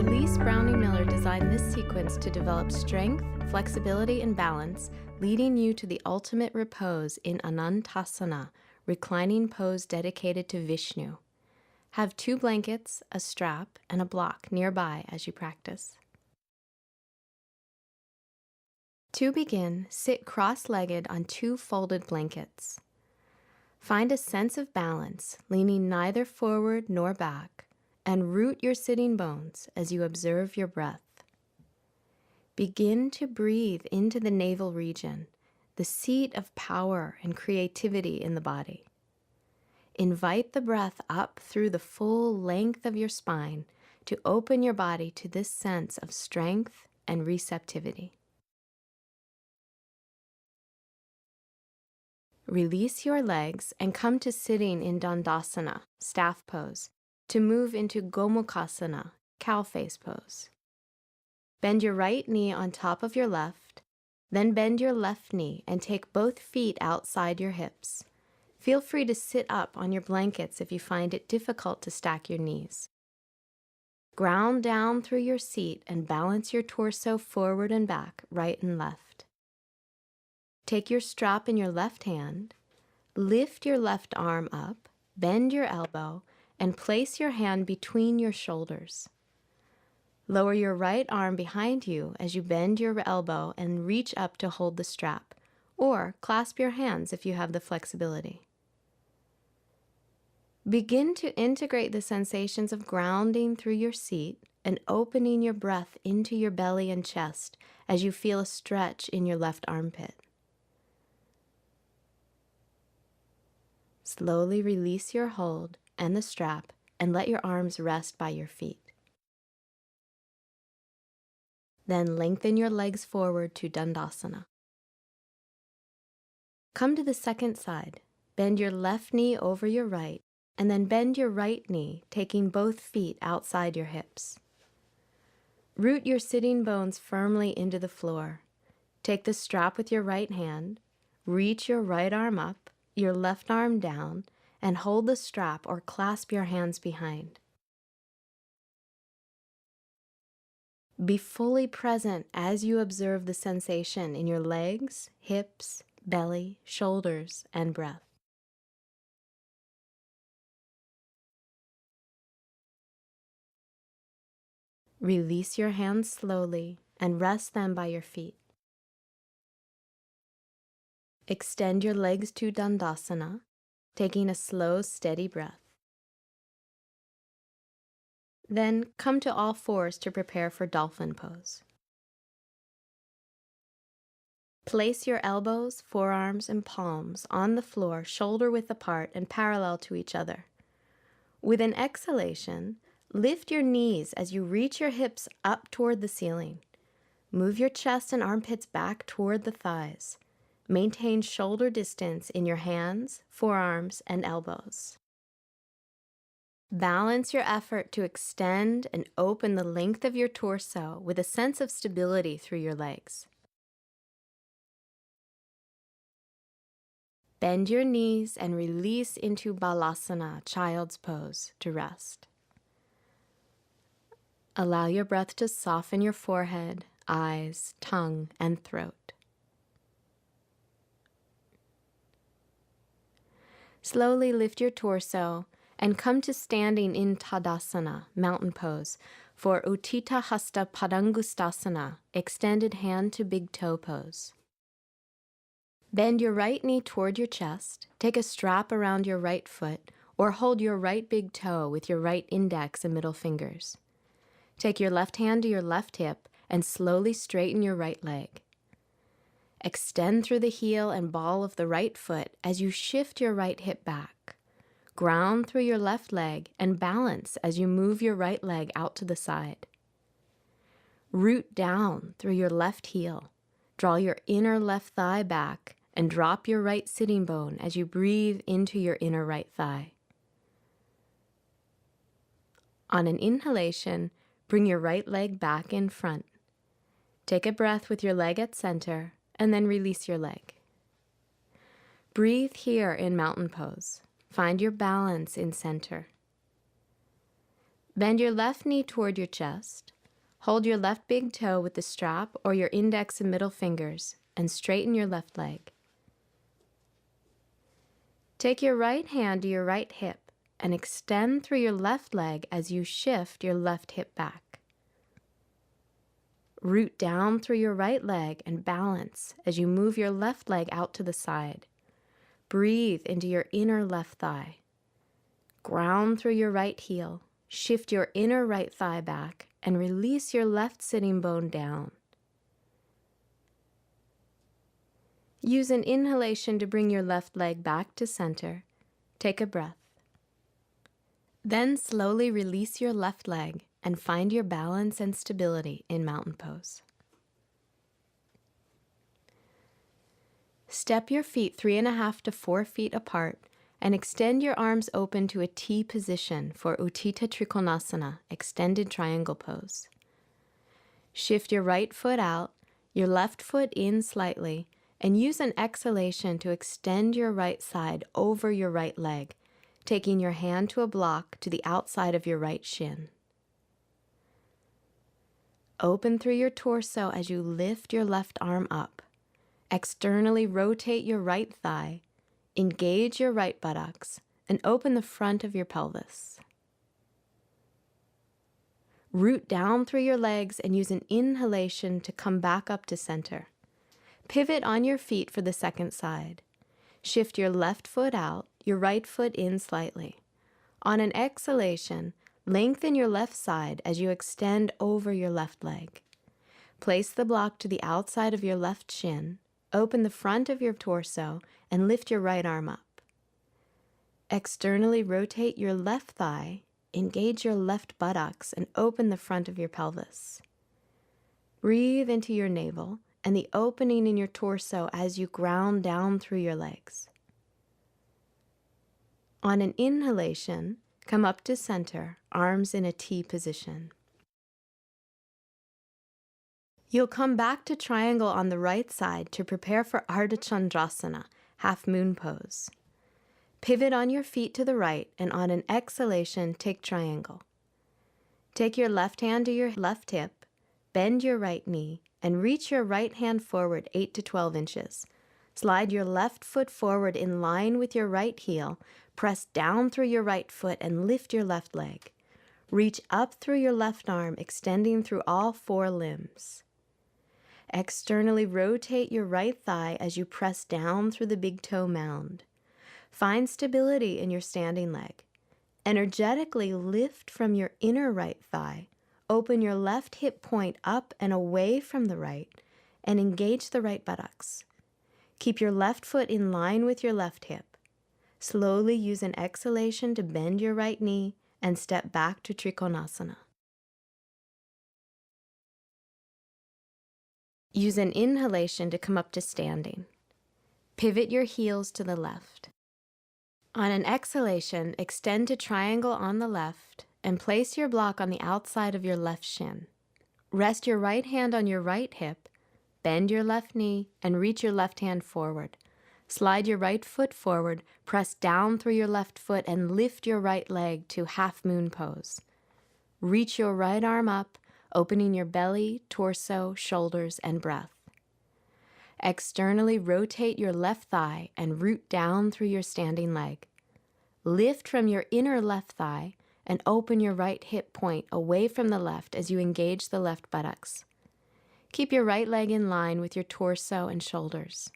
Elise Browning Miller designed this sequence to develop strength, flexibility, and balance, leading you to the ultimate repose in Anantasana, reclining pose dedicated to Vishnu. Have 2 blankets, a strap, and a block nearby as you practice. To begin, sit cross-legged on 2 folded blankets. Find a sense of balance, leaning neither forward nor back, and root your sitting bones as you observe your breath. Begin to breathe into the navel region, the seat of power and creativity in the body. Invite the breath up through the full length of your spine to open your body to this sense of strength and receptivity. Release your legs and come to sitting in Dandasana, staff pose, to move into Gomukhasana, cow face pose. Bend your right knee on top of your left, then bend your left knee and take both feet outside your hips. Feel free to sit up on your blankets if you find it difficult to stack your knees. Ground down through your seat and balance your torso forward and back, right and left. Take your strap in your left hand, lift your left arm up, bend your elbow, and place your hand between your shoulders. Lower your right arm behind you as you bend your elbow and reach up to hold the strap, or clasp your hands if you have the flexibility. Begin to integrate the sensations of grounding through your seat and opening your breath into your belly and chest as you feel a stretch in your left armpit. Slowly release your hold and the strap and let your arms rest by your feet. Then lengthen your legs forward to Dandasana. Come to the second side. Bend your left knee over your right, and then bend your right knee, taking both feet outside your hips. Root your sitting bones firmly into the floor. Take the strap with your right hand, reach your right arm up, your left arm down, and hold the strap or clasp your hands behind. Be fully present as you observe the sensation in your legs, hips, belly, shoulders, and breath. Release your hands slowly and rest them by your feet. Extend your legs to Dandasana, taking a slow, steady breath. Then come to all fours to prepare for dolphin pose. Place your elbows, forearms, and palms on the floor, shoulder-width apart and parallel to each other. With an exhalation, lift your knees as you reach your hips up toward the ceiling. Move your chest and armpits back toward the thighs. Maintain shoulder distance in your hands, forearms, and elbows. Balance your effort to extend and open the length of your torso with a sense of stability through your legs. Bend your knees and release into Balasana, child's pose, to rest. Allow your breath to soften your forehead, eyes, tongue, and throat. Slowly lift your torso and come to standing in Tadasana, mountain pose, for Uttita Hasta Padangustasana, extended hand to big toe pose. Bend your right knee toward your chest, take a strap around your right foot, or hold your right big toe with your right index and middle fingers. Take your left hand to your left hip and slowly straighten your right leg. Extend through the heel and ball of the right foot as you shift your right hip back. Ground through your left leg and balance as you move your right leg out to the side. Root down through your left heel. Draw your inner left thigh back and drop your right sitting bone as you breathe into your inner right thigh. On an inhalation, bring your right leg back in front. Take a breath with your leg at center, and then release your leg. Breathe here in mountain pose. Find your balance in center. Bend your left knee toward your chest. Hold your left big toe with the strap or your index and middle fingers and straighten your left leg. Take your right hand to your right hip and extend through your left leg as you shift your left hip back. Root down through your right leg and balance as you move your left leg out to the side. Breathe into your inner left thigh. Ground through your right heel. Shift your inner right thigh back and release your left sitting bone down. Use an inhalation to bring your left leg back to center. Take a breath. Then slowly release your left leg and find your balance and stability in mountain pose. Step your feet 3.5 to 4 feet apart and extend your arms open to a T position for Utthita Trikonasana, extended triangle pose. Shift your right foot out, your left foot in slightly, and use an exhalation to extend your right side over your right leg, taking your hand to a block to the outside of your right shin. Open through your torso as you lift your left arm up. Externally rotate your right thigh, engage your right buttocks, and open the front of your pelvis. Root down through your legs and use an inhalation to come back up to center. Pivot on your feet for the second side. Shift your left foot out, your right foot in slightly. On an exhalation, lengthen your left side as you extend over your left leg. Place the block to the outside of your left shin. Open the front of your torso and lift your right arm up. Externally rotate your left thigh, engage your left buttocks, and open the front of your pelvis. Breathe into your navel and the opening in your torso as you ground down through your legs. On an inhalation, come up to center, arms in a T position. You'll come back to triangle on the right side to prepare for Ardha Chandrasana, half moon pose. Pivot on your feet to the right and on an exhalation, take triangle. Take your left hand to your left hip, bend your right knee, and reach your right hand forward 8 to 12 inches. Slide your left foot forward in line with your right heel, press down through your right foot and lift your left leg. Reach up through your left arm, extending through all 4 limbs. Externally rotate your right thigh as you press down through the big toe mound. Find stability in your standing leg. Energetically lift from your inner right thigh. Open your left hip point up and away from the right and engage the right buttocks. Keep your left foot in line with your left hip. Slowly use an exhalation to bend your right knee and step back to Trikonasana. Use an inhalation to come up to standing. Pivot your heels to the left. On an exhalation, extend to triangle on the left and place your block on the outside of your left shin. Rest your right hand on your right hip, bend your left knee, and reach your left hand forward. Slide your right foot forward, press down through your left foot, and lift your right leg to half moon pose. Reach your right arm up, opening your belly, torso, shoulders, and breath. Externally rotate your left thigh and root down through your standing leg. Lift from your inner left thigh and open your right hip point away from the left as you engage the left buttocks. Keep your right leg in line with your torso and shoulders.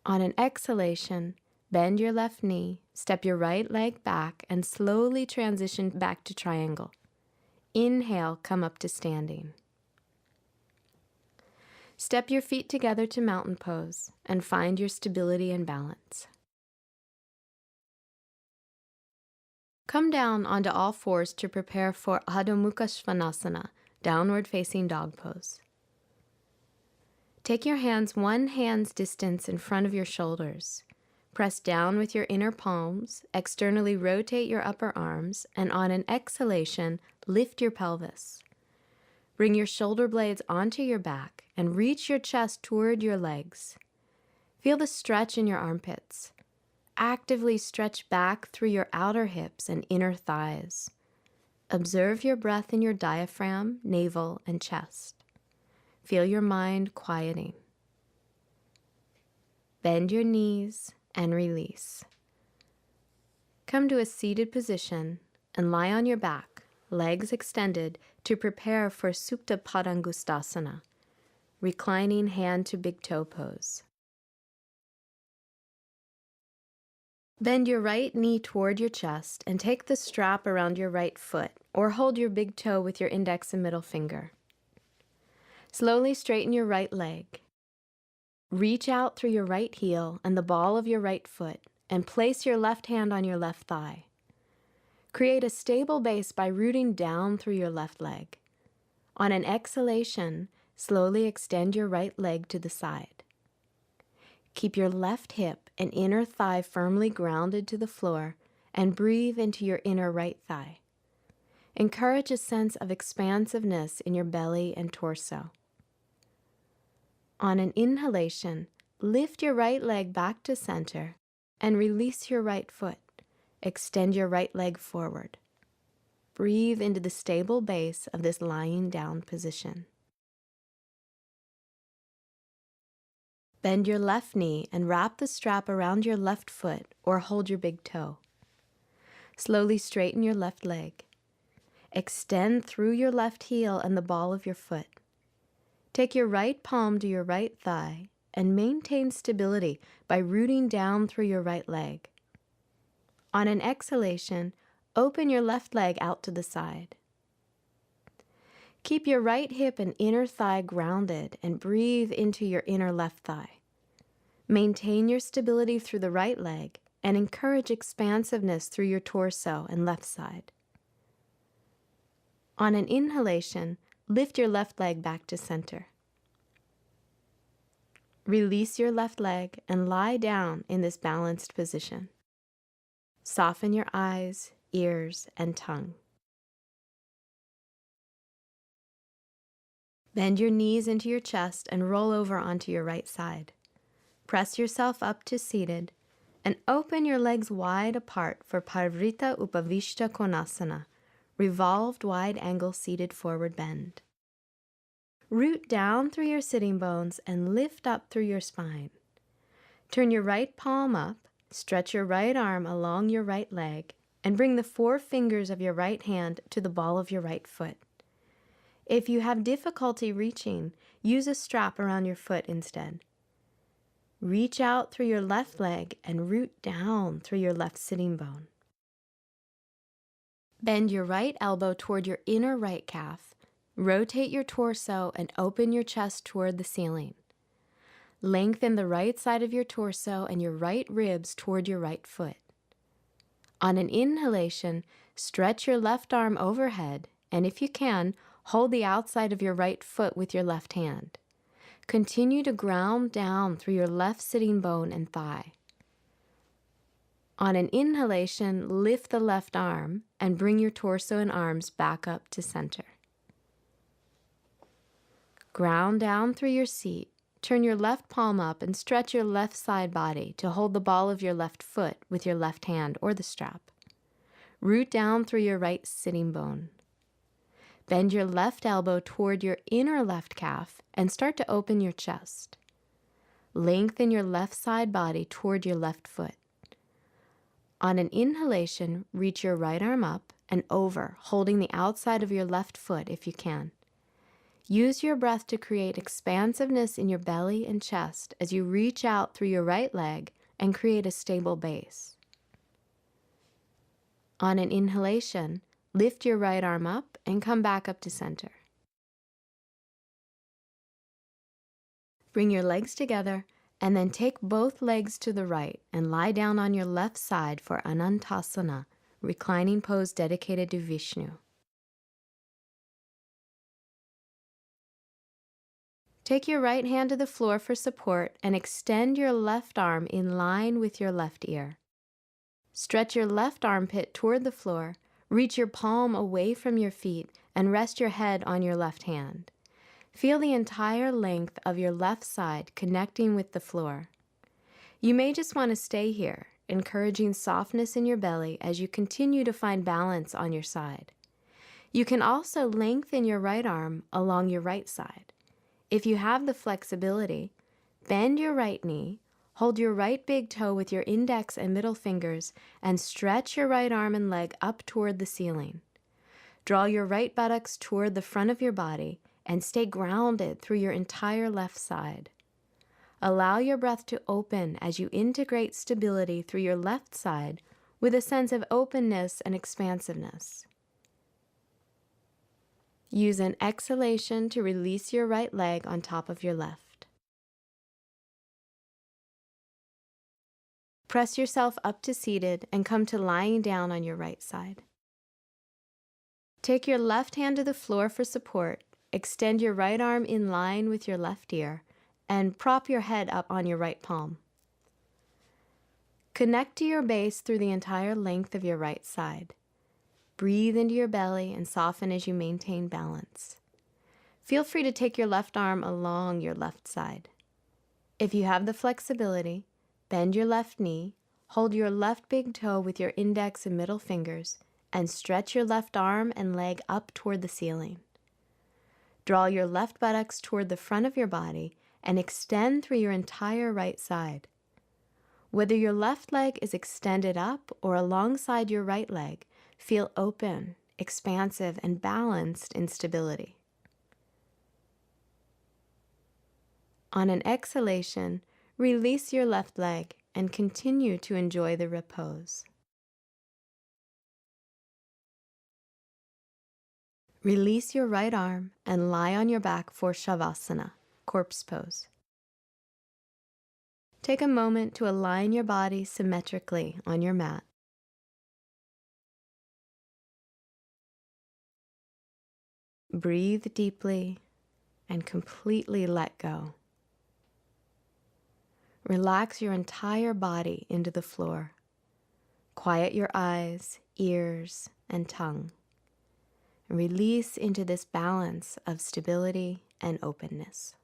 On an exhalation, bend your left knee, step your right leg back, and slowly transition back to triangle. Inhale, come up to standing. Step your feet together to mountain pose and find your stability and balance. Come down onto all fours to prepare for Adho Mukha Svanasana, downward facing dog pose. Take your hands 1 hand's distance in front of your shoulders. Press down with your inner palms, externally rotate your upper arms, and on an exhalation, lift your pelvis. Bring your shoulder blades onto your back and reach your chest toward your legs. Feel the stretch in your armpits. Actively stretch back through your outer hips and inner thighs. Observe your breath in your diaphragm, navel, and chest. Feel your mind quieting. Bend your knees and release. Come to a seated position and lie on your back, legs extended, to prepare for Supta Padangustasana, reclining hand to big toe pose. Bend your right knee toward your chest and take the strap around your right foot, or hold your big toe with your index and middle finger. Slowly straighten your right leg. Reach out through your right heel and the ball of your right foot and place your left hand on your left thigh. Create a stable base by rooting down through your left leg. On an exhalation, slowly extend your right leg to the side. Keep your left hip and inner thigh firmly grounded to the floor and breathe into your inner right thigh. Encourage a sense of expansiveness in your belly and torso. On an inhalation, lift your right leg back to center and release your right foot. Extend your right leg forward. Breathe into the stable base of this lying down position. Bend your left knee and wrap the strap around your left foot or hold your big toe. Slowly straighten your left leg. Extend through your left heel and the ball of your foot. Take your right palm to your right thigh and maintain stability by rooting down through your right leg. On an exhalation, open your left leg out to the side. Keep your right hip and inner thigh grounded and breathe into your inner left thigh. Maintain your stability through the right leg and encourage expansiveness through your torso and left side. On an inhalation, lift your left leg back to center. Release your left leg and lie down in this balanced position. Soften your eyes, ears, and tongue. Bend your knees into your chest and roll over onto your right side. Press yourself up to seated and open your legs wide apart for Parvrita Upavishta Konasana, revolved wide angle seated forward bend. Root down through your sitting bones and lift up through your spine. Turn your right palm up, stretch your right arm along your right leg, and bring the 4 fingers of your right hand to the ball of your right foot. If you have difficulty reaching, use a strap around your foot instead. Reach out through your left leg and root down through your left sitting bone. Bend your right elbow toward your inner right calf. Rotate your torso and open your chest toward the ceiling. Lengthen the right side of your torso and your right ribs toward your right foot. On an inhalation, stretch your left arm overhead, and if you can, hold the outside of your right foot with your left hand. Continue to ground down through your left sitting bone and thigh. On an inhalation, lift the left arm and bring your torso and arms back up to center. Ground down through your seat. Turn your left palm up and stretch your left side body to hold the ball of your left foot with your left hand or the strap. Root down through your right sitting bone. Bend your left elbow toward your inner left calf and start to open your chest. Lengthen your left side body toward your left foot. On an inhalation, reach your right arm up and over, holding the outside of your left foot if you can. Use your breath to create expansiveness in your belly and chest as you reach out through your right leg and create a stable base. On an inhalation, lift your right arm up and come back up to center. Bring your legs together and then take both legs to the right and lie down on your left side for Anantasana, reclining pose dedicated to Vishnu. Take your right hand to the floor for support and extend your left arm in line with your left ear. Stretch your left armpit toward the floor, reach your palm away from your feet, and rest your head on your left hand. Feel the entire length of your left side connecting with the floor. You may just want to stay here, encouraging softness in your belly as you continue to find balance on your side. You can also lengthen your right arm along your right side. If you have the flexibility, bend your right knee, hold your right big toe with your index and middle fingers, and stretch your right arm and leg up toward the ceiling. Draw your right buttocks toward the front of your body and stay grounded through your entire left side. Allow your breath to open as you integrate stability through your left side with a sense of openness and expansiveness. Use an exhalation to release your right leg on top of your left. Press yourself up to seated and come to lying down on your right side. Take your left hand to the floor for support, extend your right arm in line with your left ear, and prop your head up on your right palm. Connect to your base through the entire length of your right side. Breathe into your belly and soften as you maintain balance. Feel free to take your left arm along your left side. If you have the flexibility, bend your left knee, hold your left big toe with your index and middle fingers, and stretch your left arm and leg up toward the ceiling. Draw your left buttocks toward the front of your body and extend through your entire right side. Whether your left leg is extended up or alongside your right leg, feel open, expansive, and balanced in stability. On an exhalation, release your left leg and continue to enjoy the repose. Release your right arm and lie on your back for Shavasana, corpse pose. Take a moment to align your body symmetrically on your mat. Breathe deeply and completely let go. Relax your entire body into the floor. Quiet your eyes, ears, and tongue. And release into this balance of stability and openness.